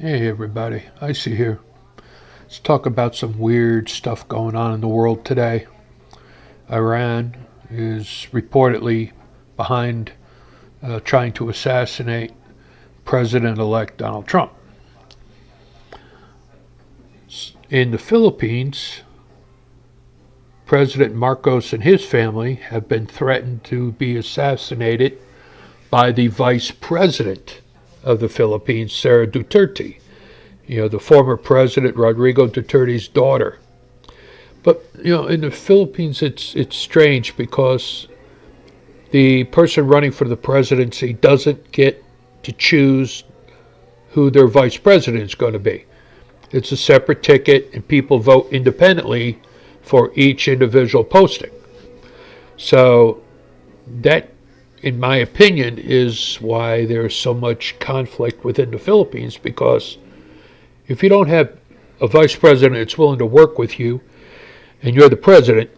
Hey everybody, Icy here. Let's talk about some weird stuff going on in the world today. Iran is reportedly behind trying to assassinate President-elect Donald Trump. In the Philippines, President Marcos and his family have been threatened to be assassinated by the vice president of the Philippines, Sara Duterte. The former president Rodrigo Duterte's daughter. But in the Philippines, it's strange because the person running for the presidency doesn't get to choose who their vice president is going to be. It's a separate ticket, and people vote independently for each individual posting. So that, in my opinion, is why there's so much conflict within the Philippines, because if you don't have a vice president that's willing to work with you, and you're the president,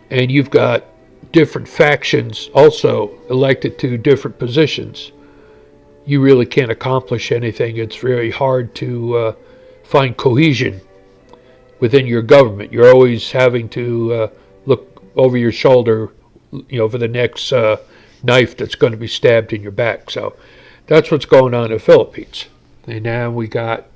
and you've got different factions also elected to different positions, you really can't accomplish anything. It's very hard to find cohesion within your government. You're always having to look over your shoulder, for the next knife that's going to be stabbed in your back. So that's what's going on in the Philippines. And now we got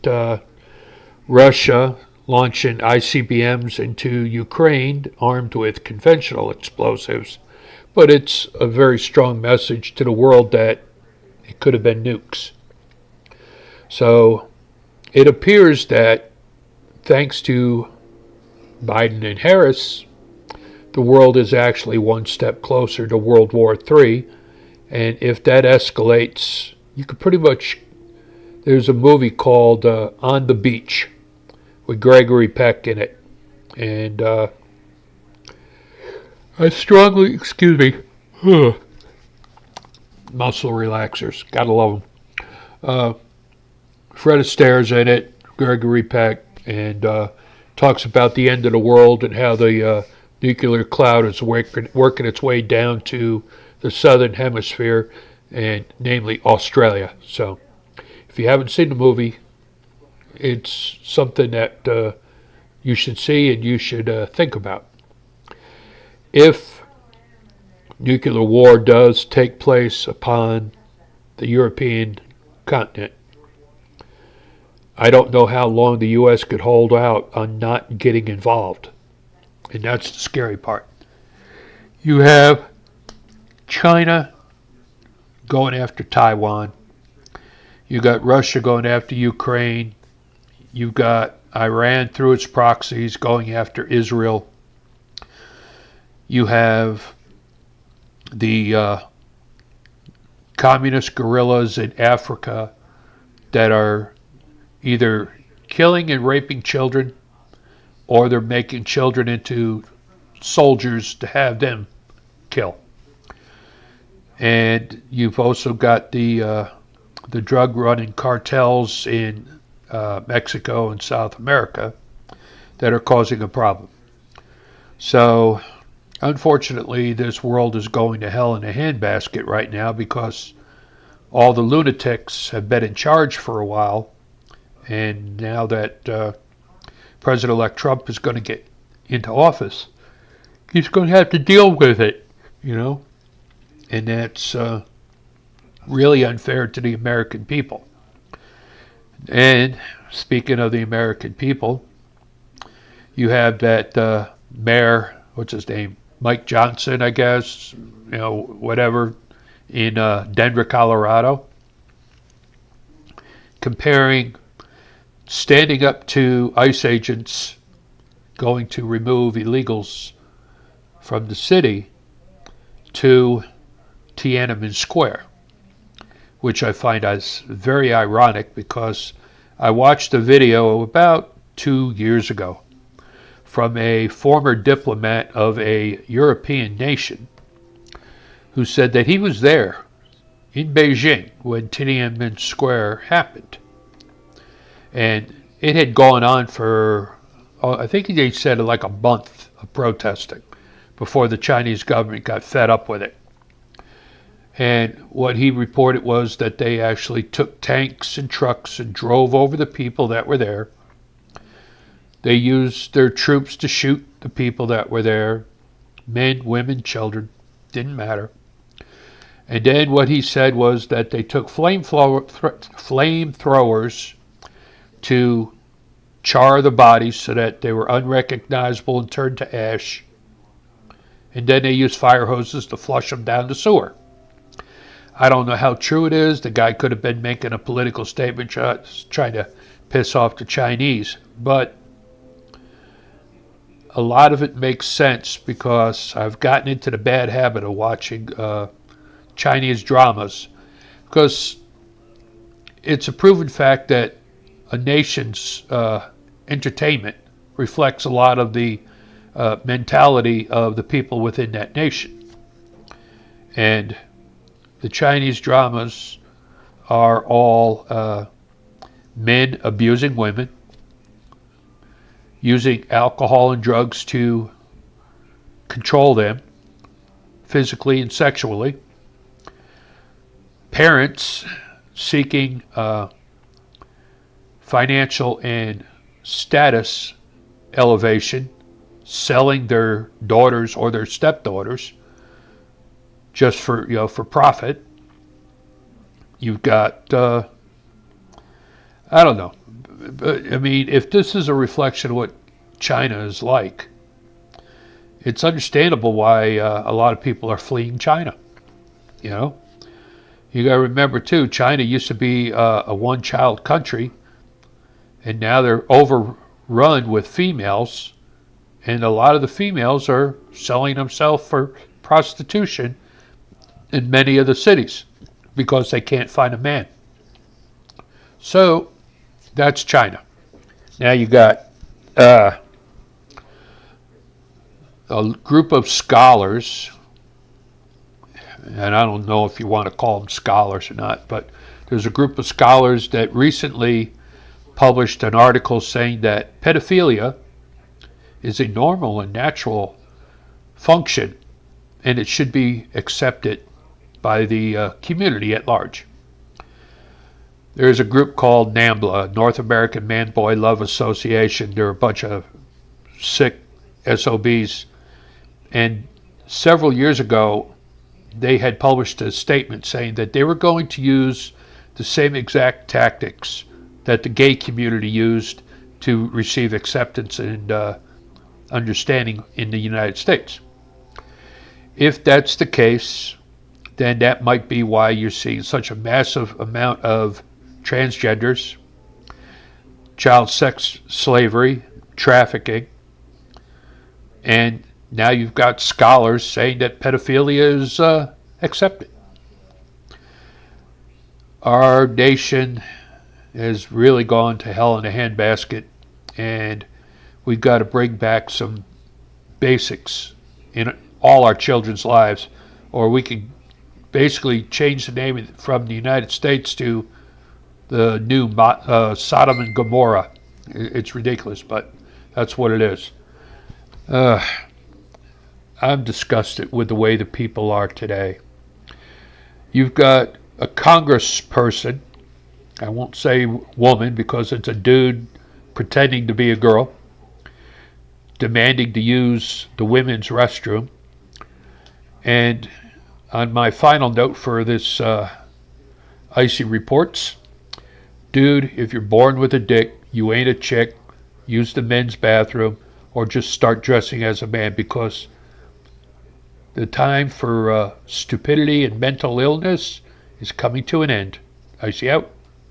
Russia launching ICBMs into Ukraine armed with conventional explosives. But it's a very strong message to the world that it could have been nukes. So it appears that thanks to Biden and Harris, the world is actually one step closer to World War III. And if that escalates, you could pretty much... There's a movie called On the Beach with Gregory Peck in it. And I strongly, muscle relaxers. Gotta love them. Fred Astaire's in it, Gregory Peck, and talks about the end of the world and how the nuclear cloud is working its way down to the southern hemisphere, and namely Australia. So if you haven't seen the movie, it's something that you should see and you should think about. If nuclear war does take place upon the European continent, I don't know how long the U.S. could hold out on not getting involved. And that's the scary part. You have China going after Taiwan. You got Russia going after Ukraine. You've got Iran through its proxies going after Israel. You have the communist guerrillas in Africa that are either killing and raping children, or they're making children into soldiers to have them kill. And you've also got the drug running cartels in Mexico and South America that are causing a problem. So unfortunately, this world is going to hell in a handbasket right now because all the lunatics have been in charge for a while, and now that President-elect Trump is going to get into office, he's going to have to deal with it, and that's really unfair to the American people. And speaking of the American people, you have that mayor, what's his name, Mike Johnson, I guess, whatever, in Denver, Colorado, standing up to ICE agents going to remove illegals from the city to Tiananmen Square, which I find as very ironic because I watched a video about 2 years ago from a former diplomat of a European nation who said that he was there in Beijing when Tiananmen Square happened. And it had gone on for, I think they said like a month of protesting before the Chinese government got fed up with it. And what he reported was that they actually took tanks and trucks and drove over the people that were there. They used their troops to shoot the people that were there, men, women, children, didn't matter. And then what he said was that they took flamethrowers to char the bodies so that they were unrecognizable and turned to ash. And then they used fire hoses to flush them down the sewer. I don't know how true it is. The guy could have been making a political statement trying to piss off the Chinese. But a lot of it makes sense because I've gotten into the bad habit of watching Chinese dramas, because it's a proven fact that a nation's entertainment reflects a lot of the mentality of the people within that nation. And the Chinese dramas are all men abusing women, using alcohol and drugs to control them physically and sexually, parents seeking financial and status elevation, selling their daughters or their stepdaughters just for profit. You've got I don't know. I mean, if this is a reflection of what China is like, it's understandable why a lot of people are fleeing China. You know, you got to remember too, China used to be a one-child country, and now they're overrun with females, and a lot of the females are selling themselves for prostitution in many of the cities because they can't find a man. So that's China. Now you got a group of scholars, and I don't know if you want to call them scholars or not, but there's a group of scholars that recently published an article saying that pedophilia is a normal and natural function, and it should be accepted by the community at large. There's a group called NAMBLA, North American Man-Boy Love Association. They're a bunch of sick SOBs. And several years ago, they had published a statement saying that they were going to use the same exact tactics that the gay community used to receive acceptance and understanding in the United States. If that's the case, then that might be why you're seeing such a massive amount of transgenders, child sex slavery, trafficking, and now you've got scholars saying that pedophilia is accepted. Our nation has really gone to hell in a handbasket, and we've got to bring back some basics in all our children's lives, or we could basically change the name from the United States to the new Sodom and Gomorrah. It's ridiculous, but that's what it is. I'm disgusted with the way the people are today. You've got a congressperson, I won't say woman because it's a dude pretending to be a girl, demanding to use the women's restroom. And on my final note for this icy reports, dude, if you're born with a dick, you ain't a chick, use the men's bathroom or just start dressing as a man, because the time for stupidity and mental illness is coming to an end. Icy out.